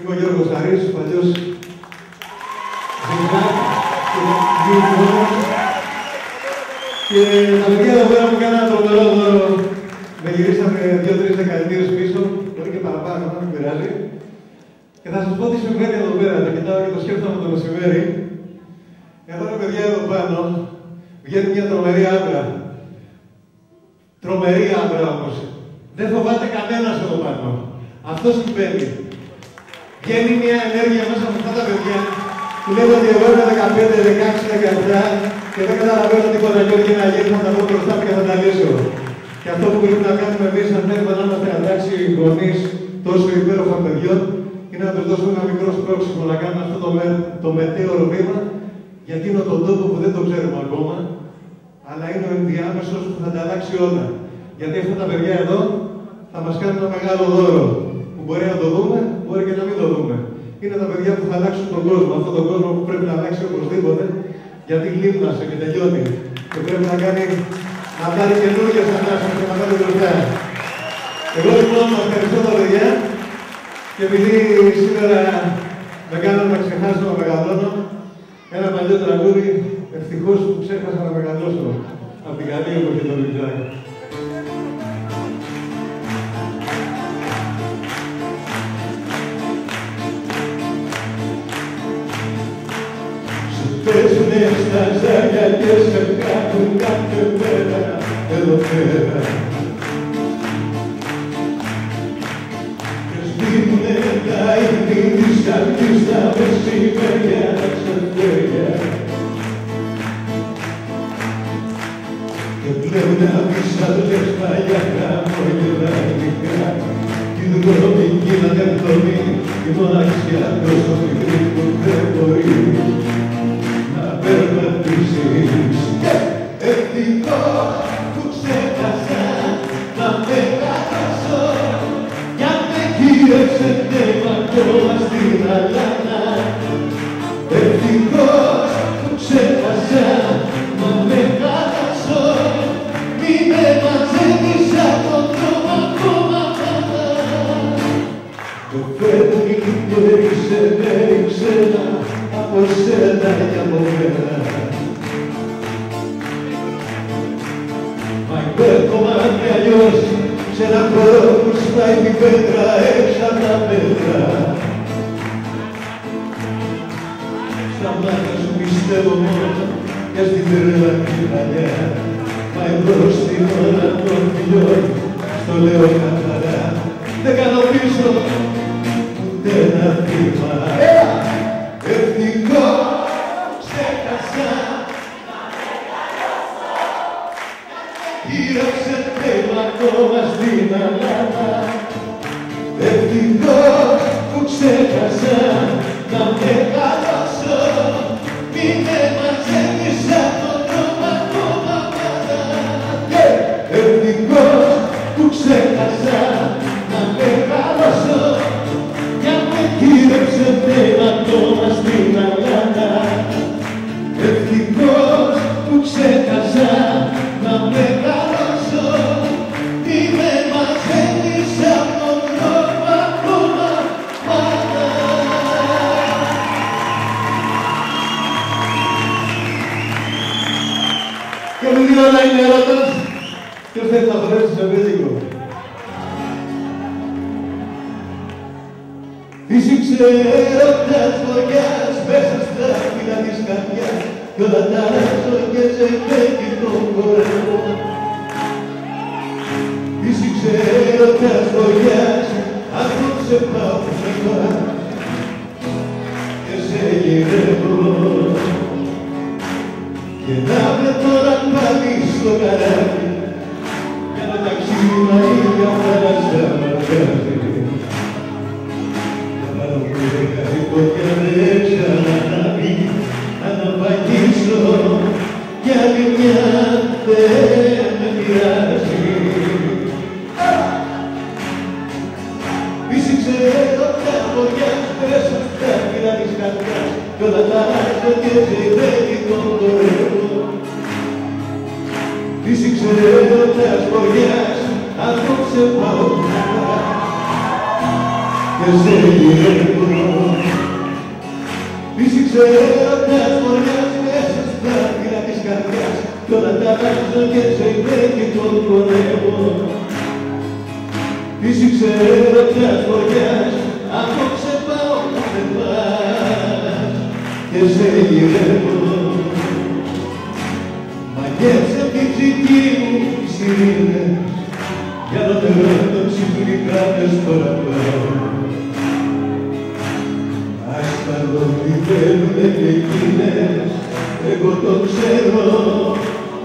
Είμαι ο Γιώργος Αρής, παλιός Ζευγάρ και Γιώργος. Και τα παιδιά εδώ πέρα μου κάνανε ένα τρομερό δώρο. Με γυρίσαμε 2-3 δεκαετίες πίσω, μπορεί και παραπάνω, δεν πειράζει. Και θα σας πω τι συμβαίνει εδώ πέρα. Τα κοιτάω και το σκέφτομαι το μεσημέρι. Εδώ είναι παιδιά εδώ πάνω. Βγαίνει μια τρομερή άντρα. Τρομερή άντρα όμως. Δεν φοβάται κανένας εδώ πάνω. Αυτό συμβαίνει. Βγαίνει μια ενέργεια μέσα από αυτά τα παιδιά που λένε ότι εγώ είμαι 15, 16, 17 και δεν καταλαβαίνω τίποτα και ό,τι να γίνει θα τα δω μπροστά μου και θα τα λύσω. Και αυτό που πρέπει να κάνουμε εμείς, αν θέλουμε να είμαστε αντάξει γονείς τόσο υπέροχων παιδιών, είναι να τους δώσουμε ένα μικρό σπρώξιμο, να κάνουμε αυτό το μετέωρο βήμα, γιατί είναι τον τόπο που δεν το ξέρουμε ακόμα, αλλά είναι ο ενδιάμεσος που θα τα αλλάξει όλα. Γιατί αυτά τα παιδιά εδώ θα μας κάνουν ένα μεγάλο δώρο, που μπορεί να το δούμε, μπορεί και να μην το δούμε. Είναι τα παιδιά που θα αλλάξουν τον κόσμο, αυτόν τον κόσμο που πρέπει να αλλάξει οπωσδήποτε, γιατί γλύμνασε και τελειώνει. Και πρέπει να πάρει καινούργιες ανάσεις και να πάρει μπροστά. Εγώ λοιπόν ευχαριστώ τα παιδιά και επειδή σήμερα με κάνουν να ξεχάσω να μεγαλώνω, ένα παλιό τραγούδι, ευτυχώς που ξέχασα να μεγαλώσω από την καλή εποχή των Λιτζάκη. Παίζουνε στα ζάρια και σε κάνουν κάθε μέρα εδώ πέρα. Και σβήνουνε τα ίχνη της καρδιής στα μεσημέρια ξεφέρια. Και βλέπουνε απεισάντες παλιά χαμόγελα μικρά. Την δρόμη γίνανε πτωμή, η μοναξιά τόσο μικρή που δεν μπορεί να περπατήσεις. Ευτυχώς που ξέχασα να μεγαλώσω κι αν με γύρεψε θέμα ακόμα στην αλάνα. Ευτυχώς που ξέχασα να μεγαλώσω μη με μαζεύεις από τον δρόμο ακόμα πάντα. Το φεύγει και ρίξε από σένα και από μένα. Μα υπέρχομαι κι αλλιώς σε έναν χώρο που σπάει την πέτρα έξω απ' τα πέτρα. Στα μάτια σου πιστεύω μόνο και στην τρέλα την παλιά. Μα εδώ στην ώρα των φιλιών στο λέω καθαρά. Δεν κάνω πίσω ούτε ένα βήμα. Ευτυχώς ξέχασα να μεγαλώσω γύρεψε θέμα ακόμα στην αλάνα. Ευτυχώς που ξέχασα να μεγαλώσω μη με μαζεύεις από τον δρόμο ακόμα πάντα. Ευτυχώς που ξέχασα να μεγαλώσω κι αν με γύρεψε θέμα ακόμα στην αλάνα. Ευτυχώς που ξέχασα να μεγαλώσω μη με μαζεύεις από τον δρόμο ακόμα πάντα. Και επειδή όλα είναι ερώτας, ποιος θέλει να χορέψει σε βέλγικο. Φύσηξε έρωτας βοριάς μέσα στα φύλλα της καρδιάς κι όλα τα αλλάζω και σε φεύγει τον κορμό. Φύσηξε έρωτας βοριάς απόψε πάω ψεφά και σε γυρεύω και να με τώρα πάλι στο καράβι για να ταξίδι να είναι θάλασσα μαργάζει. Ποτέ δεν ξανανάβει να ναυαγίσω κι άλλη μια δεν με πειράζει. Φύσηξε το καρδιάς μέσα στα φύλλα της καρδιάς κι όλα τα αλλάζω και σε φεύγει τον κορμό. Φύσηξε το καρδιάς απόψε πάω και σε γυρεύω ξέρω ποιας βοριάς, απόψε πάω να σε πας και σε γυρεύω. Μαγεύσε την ψυχή μου τις ειρήνες, για να τελειώνω ξυπνικάτες τώρα πάω. Άστα τι θέλουνε και εκείνες, εγώ το ξέρω,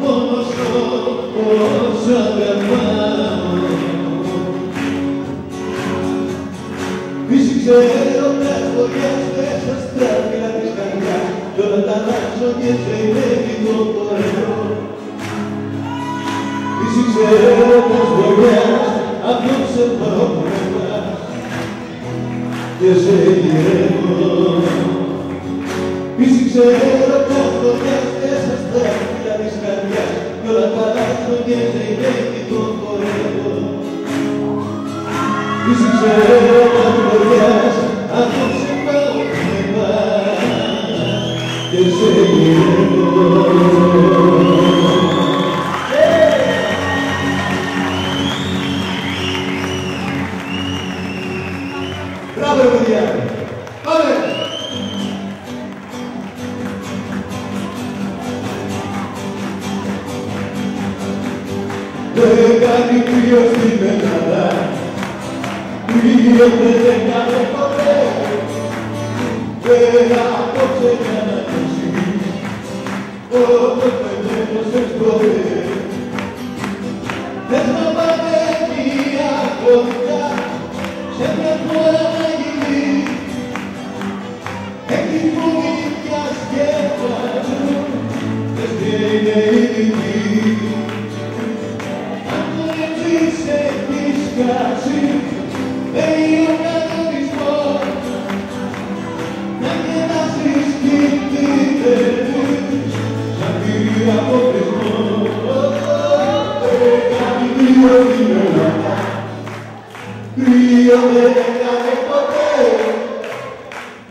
μόνος όσο αγαπάω. Φύσηξε έρωτας βοριάς μέσα στα φύλλα της καρδιάς κι όλα τα αλλάξω και σε ηλέγει το χορεύω. Φύσηξε έρωτας βοριάς απόψε πρόπνευμα και σε γυρεύω. Φύσηξε έρωτας βοριάς μέσα στα φύλλα της καρδιάς κι όλα τα αλλάξω και σε ηλέγει το χορεύω. Φύσηξε έρωτας βοριάς απόψε πρόπνευμα και σε γυρεύω. Μπράβο, παιδιά! Πάμε! Δεν κάνει κρύο στην Ελλάδα, κρύο δεν κάνει ποτέ, δεν απόψε για να νιώσεις, όπως πετρέλος σε σπορέ. Θες να πάμε μια κοντά, σε μια χώρα αγγελή, εκεί που νύχτιας και βάζουν, θες και είναι ειδική. Αν το ρίξεις έχεις κάτσει, λέει ο κανονισμός, να γελάσεις κινδυνεύεις, σαν κύριε αποκλεισμό. Κάνει κρύο στην Ελλάδα, κρύο δεν έκανε ποτέ,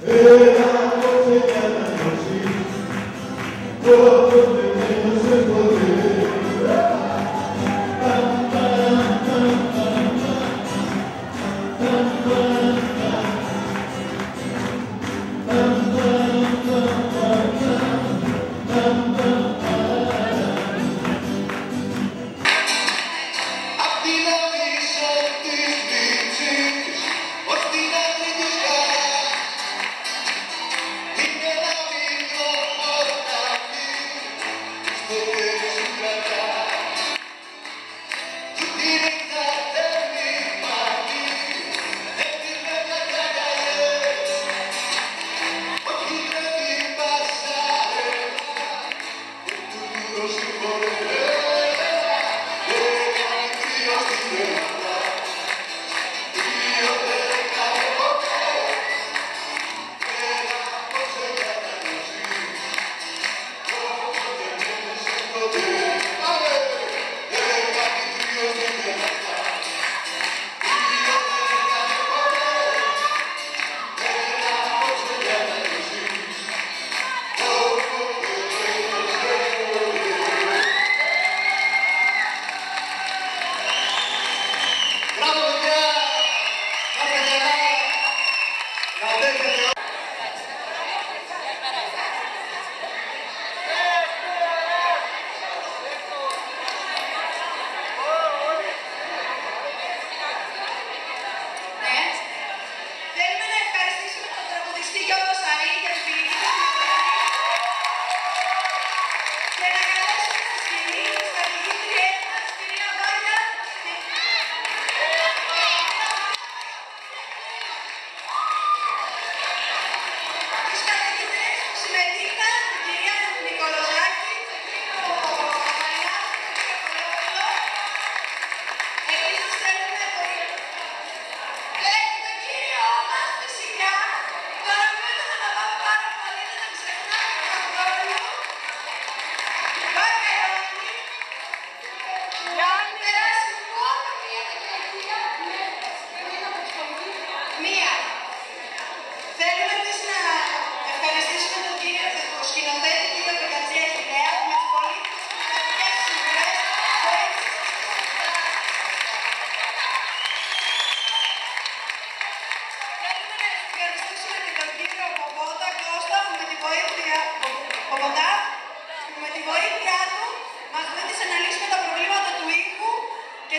έλα απόψε για να νιώσεις, όπως δεν ένωσες ποτέ.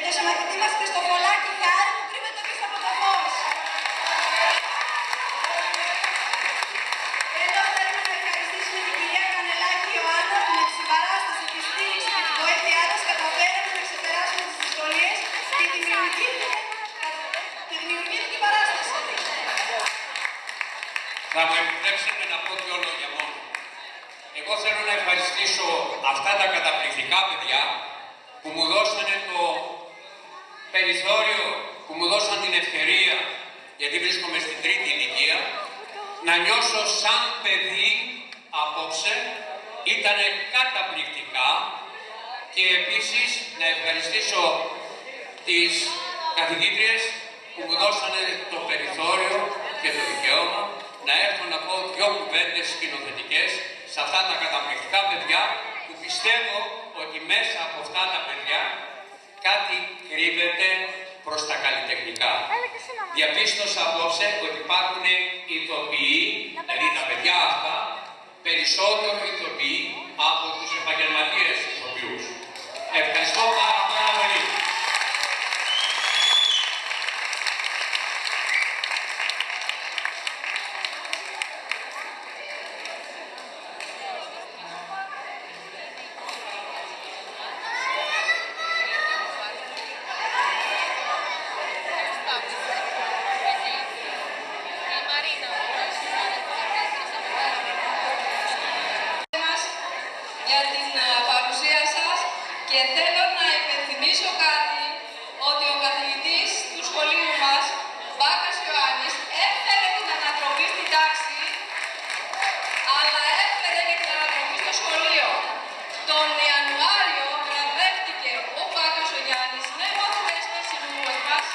το συμμαθητή μας Χριστοφολάκη Χάρη που κρύβεται πίσω από το φως. Τέλος, θέλουμε να ευχαριστήσουμε την κυρία Κανελάκη Ιωάννα που με τη συμπαράσταση, τη στήριξη και τη βοήθειά της καταφέραμε να ξεπεράσουμε τις δυσκολίες και τη δημιουργήθηκε παράσταση. Θα μου επιτρέψετε να πω δύο λόγια μόνο. Εγώ θέλω να ευχαριστήσω αυτά τα καταπληκτικά παιδιά που μου δώσανε το περιθώριο, που μου δώσαν την ευκαιρία, γιατί βρίσκομαι στην τρίτη ηλικία, να νιώσω σαν παιδί απόψε. Ήτανε καταπληκτικά και επίσης να ευχαριστήσω τις καθηγήτριες που μου δώσανε το περιθώριο και το δικαίωμα να έρθω να πω δυο κουβέντες σκηνοθετικές σε αυτά τα καταπληκτικά παιδιά που πιστεύω ότι μέσα από αυτά τα παιδιά κάτι κρύβεται προς τα καλλιτεχνικά. Διαπίστωσα απόψε ότι υπάρχουν ηθοποιοί, δηλαδή τα παιδιά αυτά, περισσότερο ηθοποιοί από τους επαγγελματίες ηθοποιούς. Ευχαριστώ πάρα πολύ. Για την παρουσία σας και θέλω να υπενθυμίσω κάτι, ότι ο καθηγητής του σχολείου μας, Μπάκας Ιωάννης, έφερε την ανατροπή στην τάξη, αλλά έφερε και την ανατροπή στο σχολείο. Τον Ιανουάριο βραβεύτηκε ο Μπάκας ο Γιάννης με μορφές των συλλόγων μας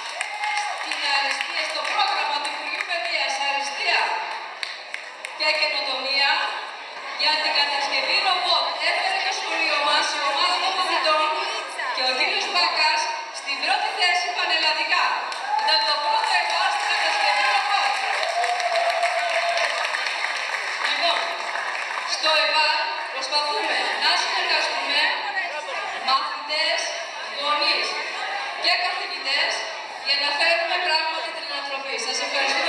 στην αριστεία, στο πρόγραμμα του Υπουργείου Παιδείας, αριστεία και καινοτομία, για την κατασκευή ρομπότ. Έφερε το σχολείο μας η ομάδα των μαθητών και ο Δήλος Μπάκας στην πρώτη θέση πανελλαδικά. Ήταν το πρώτο ΕΠΑ στην κατασκευή ρομπότ. Λοιπόν, στο ΕΠΑ προσπαθούμε να συνεργαστούμε μαθητές, γονείς και καθηγητές για να φέρουμε πράγματι την ανατροπή. Σας ευχαριστώ.